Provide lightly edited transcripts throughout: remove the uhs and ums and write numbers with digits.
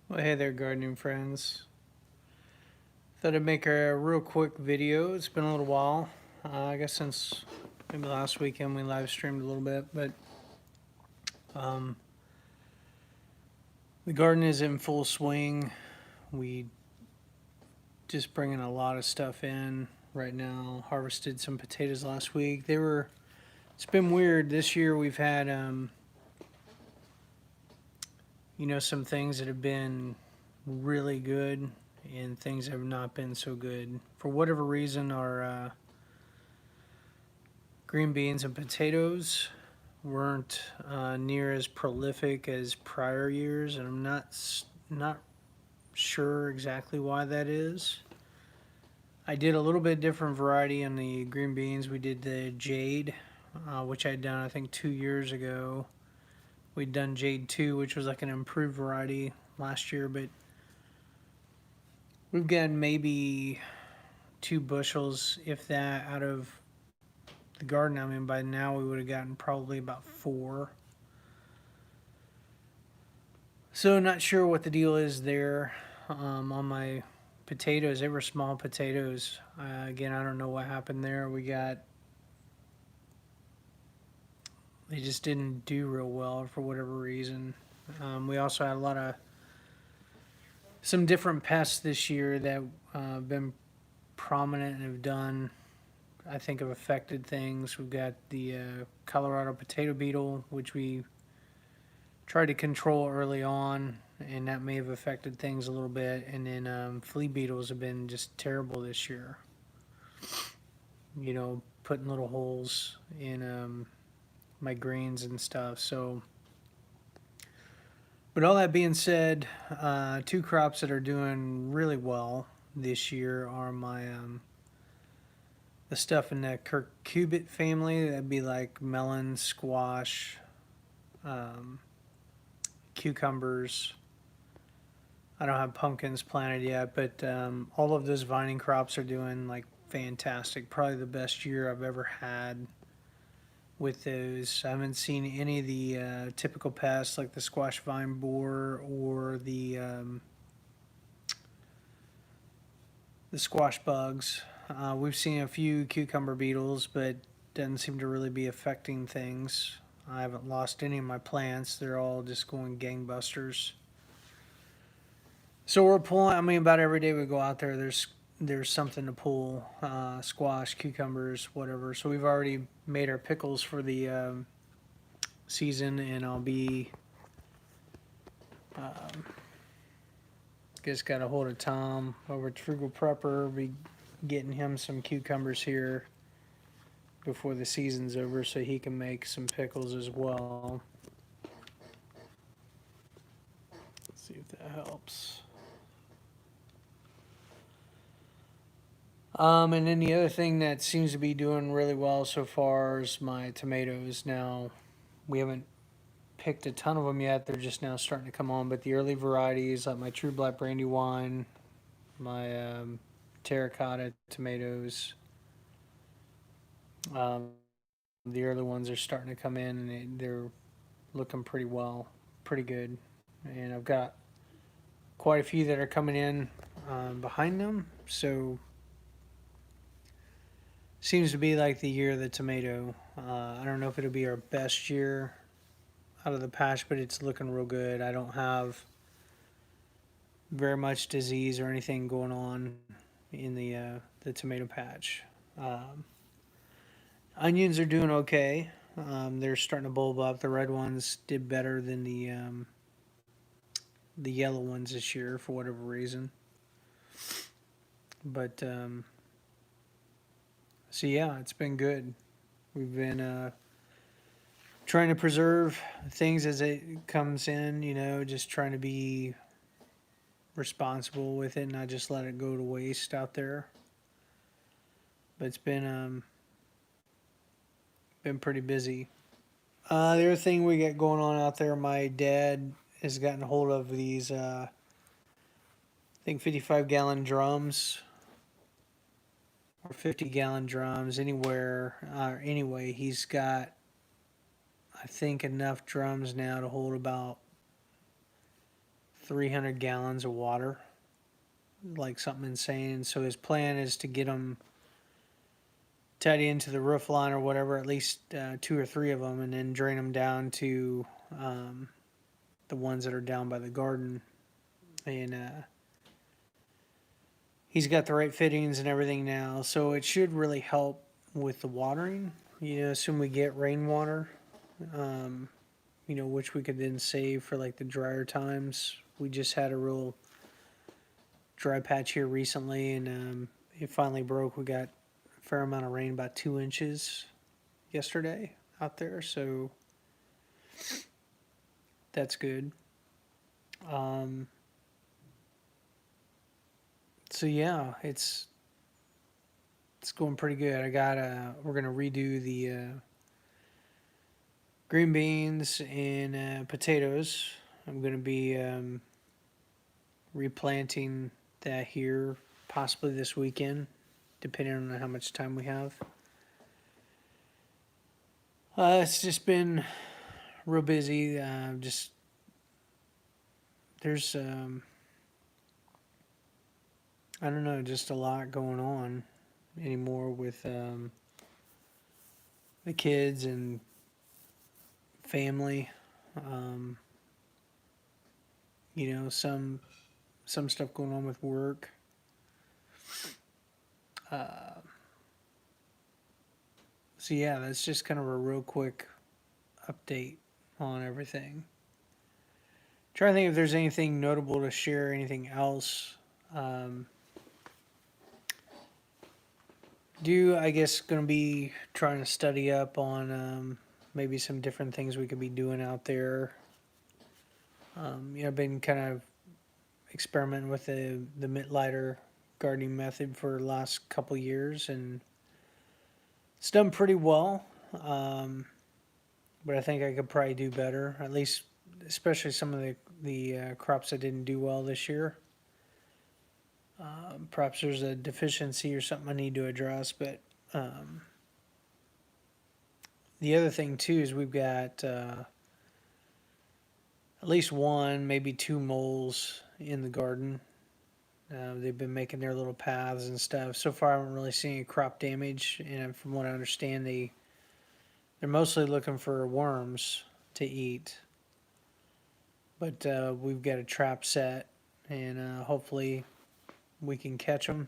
Well, hey there, gardening friends. Thought I'd make a real quick video. It's been a little while. I guess since maybe last weekend we live streamed a little bit, but um, the garden is in full swing. We just bringing a lot of stuff in right now. Harvested some potatoes last week. It's been weird. This year we've had, some things that have been really good and things that have not been so good. For whatever reason, our green beans and potatoes weren't near as prolific as prior years, and I'm not sure exactly why that is. I did a little bit different variety on the green beans. We did the Jade, which I'd done I think 2 years ago. We'd done Jade 2, which was like an improved variety last year, but we've gotten maybe 2 bushels, if that, out of the garden. I mean, by now we would have gotten probably about 4. So not sure what the deal is there on my potatoes. They were small potatoes. Again, I don't know what happened there. They just didn't do real well for whatever reason. We also had some different pests this year that have been prominent and I think, have affected things. We've got the Colorado potato beetle, which we tried to control early on, and that may have affected things a little bit. And then flea beetles have been just terrible this year. Putting little holes in my greens and stuff. So, but all that being said, 2 crops that are doing really well this year are my the stuff in the Cucurbit family. That'd be like melon, squash, um, cucumbers. I don't have pumpkins planted yet, but all of those vining crops are doing like fantastic. Probably the best year I've ever had with those. I haven't seen any of the typical pests like the squash vine borer or the squash bugs. We've seen a few cucumber beetles, but doesn't seem to really be affecting things. I haven't lost any of my plants. They're all just going gangbusters. So we're pulling. I mean, about every day we go out there, there's something to pull. Squash, cucumbers, whatever. So we've already made our pickles for the season, and I'll be um, just got a hold of Tom over at Frugal Prepper. Be getting him some cucumbers here before the season's over, so he can make some pickles as well. Let's see if that helps. And then the other thing that seems to be doing really well so far is my tomatoes. Now, we haven't picked a ton of them yet. They're just now starting to come on. But the early varieties, like my True Black Brandywine, my terracotta tomatoes, um, the early ones are starting to come in, and they're looking pretty well, pretty good. And I've got quite a few that are coming in behind them. So seems to be like the year of the tomato. I don't know if it'll be our best year out of the patch, but it's looking real good. I don't have very much disease or anything going on in the tomato patch. Um, Onions are doing okay. They're starting to bulb up. The red ones did better than the yellow ones this year for whatever reason. But so yeah, it's been good. We've been trying to preserve things as it comes in. Just trying to be responsible with it, not just let it go to waste out there. But it's been pretty busy. The other thing we got going on out there, my dad has gotten a hold of these, I think 55-gallon drums or 50-gallon drums anywhere. Anyway, he's got, I think, enough drums now to hold about 300 gallons of water, like something insane. So his plan is to get them tied into the roof line or whatever, at least two or three of them, and then drain them down to um, the ones that are down by the garden. And he's got the right fittings and everything now, so it should really help with the watering. Assume we get rainwater, um, which we could then save for like the drier times. We just had a real dry patch here recently, and it finally broke. We got a fair amount of rain, about 2 inches yesterday out there, so that's good. Um, so yeah, it's going pretty good. We're gonna redo the green beans and potatoes. I'm gonna be replanting that here possibly this weekend, depending on how much time we have. It's just been real busy. Just there's I don't know, just a lot going on anymore with the kids and family. Um, some stuff going on with work. Uh, so yeah, that's just kind of a real quick update on everything. Trying to think if there's anything notable to share, anything else. Um, I guess going to be trying to study up on maybe some different things we could be doing out there. I've been kind of experimenting with the mitt lighter gardening method for the last couple years, and it's done pretty well. Um, but I think I could probably do better. At least, especially some of the crops that didn't do well this year. Perhaps there's a deficiency or something I need to address. But um, the other thing too is we've got at least one, maybe two moles in the garden. They've been making their little paths and stuff. So far, I haven't really seen any crop damage, and from what I understand, they're mostly looking for worms to eat. But we've got a trap set, and hopefully we can catch them,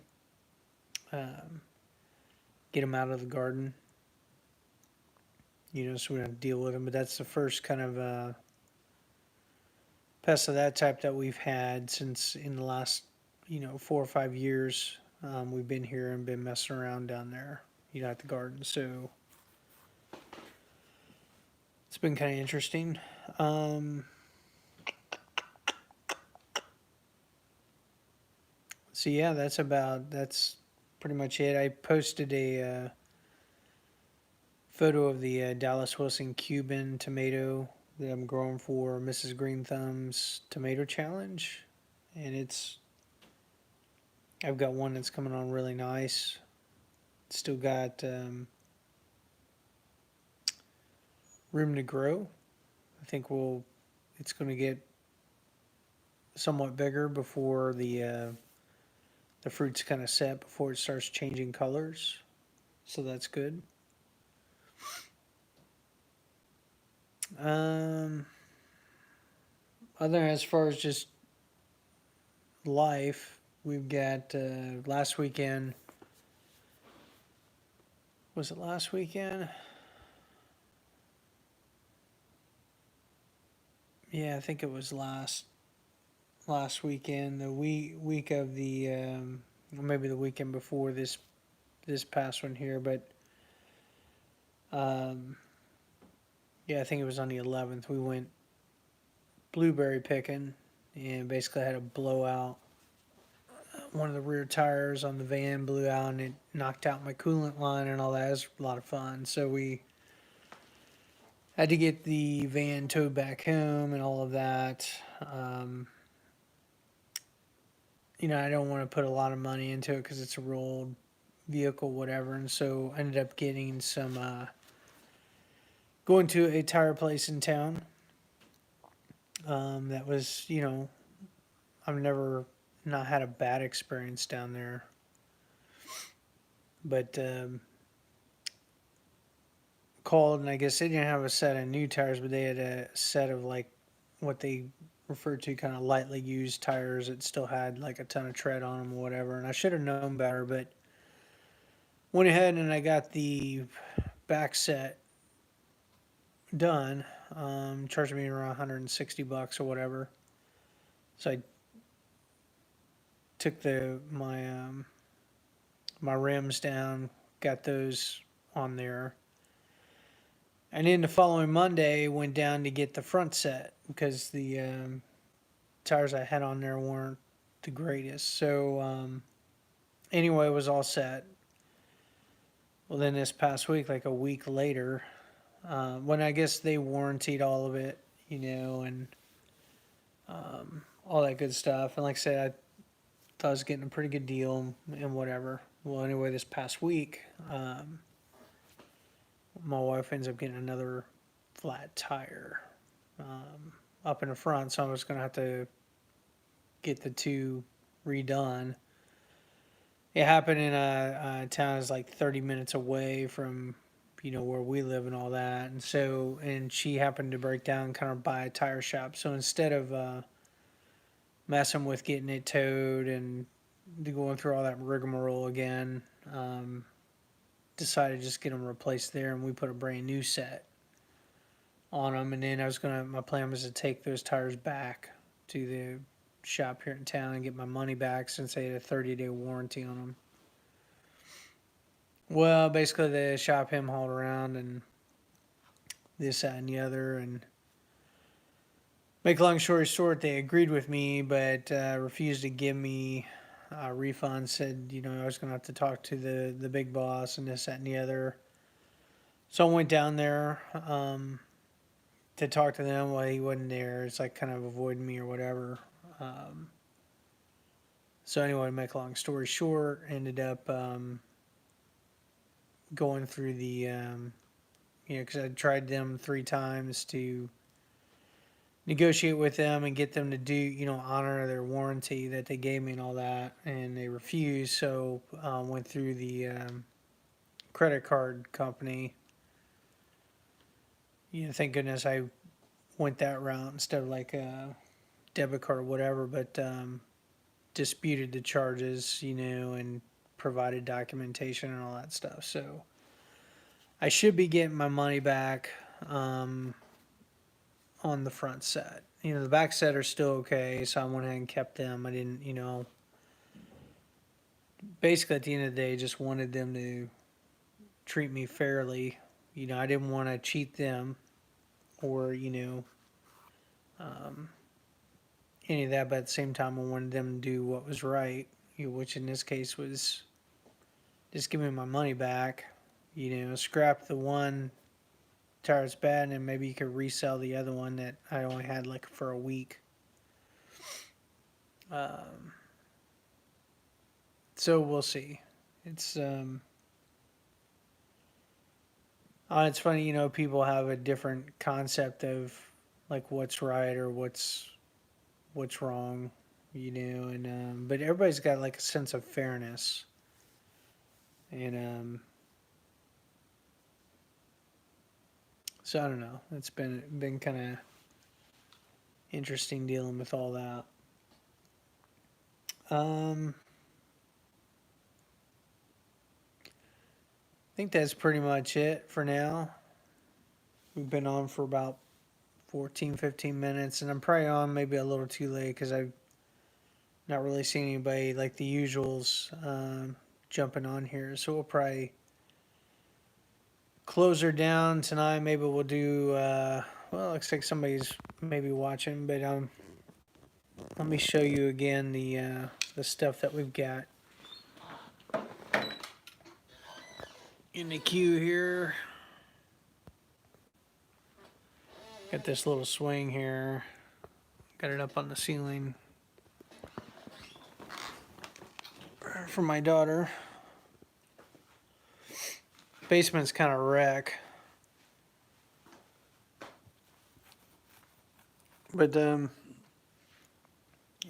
um, get them out of the garden. So we don't have to deal with them. But that's the first kind of pest of that type that we've had since in the last 4 or 5 years. We've been here and been messing around down there, at the garden. So it's been kind of interesting. So yeah, that's pretty much it. I posted a photo of the Dallas Wilson Cuban tomato that I'm growing for Mrs. Green Thumb's tomato challenge, and I've got one that's coming on really nice. Still got room to grow. I think it's going to get somewhat bigger before the fruit's kind of set, before it starts changing colors. So that's good. Um, as far as just life, we've got last weekend. Was it last weekend? Yeah, I think it was last weekend. The week of the or maybe the weekend before this past one here, but um, yeah, I think it was on the 11th. We went blueberry picking and basically had a blowout. One of the rear tires on the van blew out and it knocked out my coolant line and all that. It was a lot of fun. So we had to get the van towed back home and all of that. I don't want to put a lot of money into it because it's a real old vehicle, whatever. And so I ended up getting going to a tire place in town that was, I've never not had a bad experience down there. But called, and I guess they didn't have a set of new tires, but they had a set of like what they referred to kind of lightly used tires that still had like a ton of tread on them or whatever. And I should have known better, but went ahead and I got the back set done. Charged me around $160 or whatever. So I took my rims down, got those on there, and then the following Monday went down to get the front set because the tires I had on there weren't the greatest. So anyway, it was all set. Well, then this past week, like a week later, when I guess they warranted all of it, and all that good stuff. And like I said, I thought I was getting a pretty good deal and whatever. Well, anyway, this past week, my wife ends up getting another flat tire up in the front, so I was going to have to get the two redone. It happened in a town that's like 30 minutes away from where we live and all that, and she happened to break down kind of by a tire shop. So instead of messing with getting it towed and going through all that rigmarole again, decided to just get them replaced there, and we put a brand new set on them. And then my plan was to take those tires back to the shop here in town and get my money back since they had a 30-day warranty on them. Well, basically the shop him hauled around and this, that, and the other, and make a long story short, they agreed with me, but refused to give me a refund. Said I was gonna have to talk to the big boss and this, that, and the other. So I went down there to talk to them while he wasn't there. It's like kind of avoiding me or whatever. So anyway, to make a long story short, ended up going through the because I tried them 3 times to negotiate with them and get them to do honor their warranty that they gave me and all that, and they refused. So went through the credit card company. Thank goodness I went that route instead of like a debit card or whatever, but disputed the charges, and provided documentation and all that stuff. So I should be getting my money back on the front set. The back set are still okay, so I went ahead and kept them. I didn't, basically at the end of the day, just wanted them to treat me fairly. I didn't want to cheat them or, any of that, but at the same time, I wanted them to do what was right, which in this case was just give me my money back, scrap the one tire that's bad, and then maybe you could resell the other one that I only had like for a week. So we'll see. It's funny, people have a different concept of like what's right or what's wrong, and but everybody's got like a sense of fairness, and so I don't know. It's been kind of interesting dealing with all that. I think that's pretty much it for now. We've been on for about 14, 15 minutes, and I'm probably on maybe a little too late because I've not really seen anybody like the usuals jumping on here. So we'll probably close her down tonight. Maybe we'll do, well, looks like somebody's maybe watching, but let me show you again the stuff that we've got in the queue here. Got this little swing here. Got it up on the ceiling for my daughter. Basement's kind of wreck. But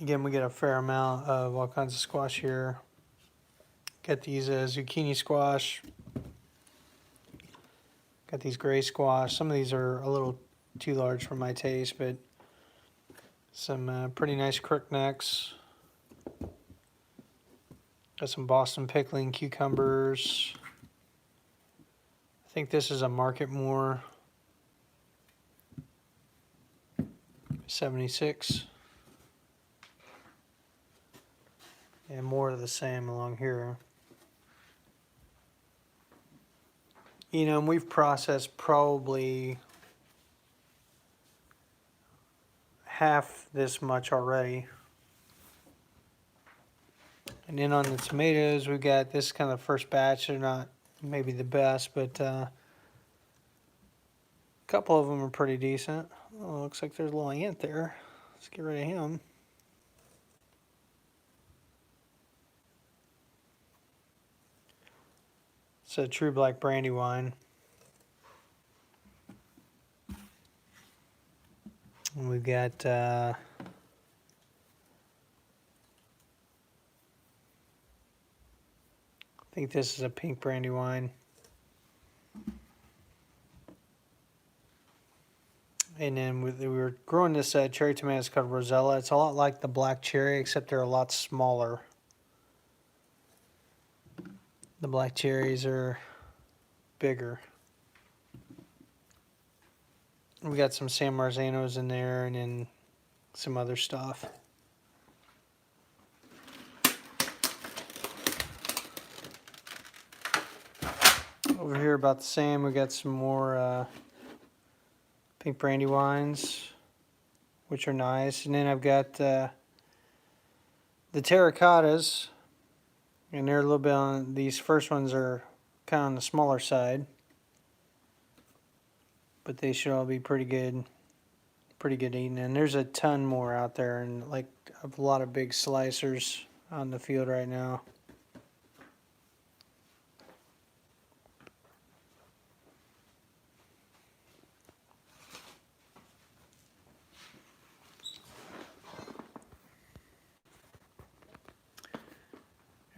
Again, we get a fair amount of all kinds of squash here. Got these zucchini squash. Got these gray squash. Some of these are a little too large for my taste, but some pretty nice crooknecks. Got some Boston pickling cucumbers. I think this is a Market More 76. And more of the same along here. You know, we've processed probably half this much already. And then on the tomatoes, we got this kind of first batch. They're not maybe the best, but a couple of them are pretty decent. Oh, looks like there's a little ant there. Let's get rid of him. It's a true black brandy wine. And we've got I think this is a pink brandy wine. And then we were growing this cherry tomato. It's called Rosella. It's a lot like the black cherry, except they're a lot smaller. The black cherries are bigger. We got some San Marzanos in there, and then some other stuff. Over here about the same. We got some more pink brandy wines, which are nice. And then I've got the terracottas, and they're a little bit on, these first ones are kind of on the smaller side, but they should all be pretty good eating. And there's a ton more out there, and like a lot of big slicers on the field right now.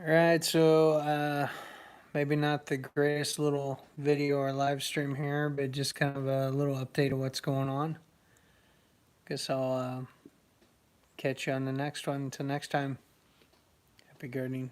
All right, so maybe not the greatest little video or live stream here, but just kind of a little update of what's going on. Guess I'll catch you on the next one. Until next time, happy gardening.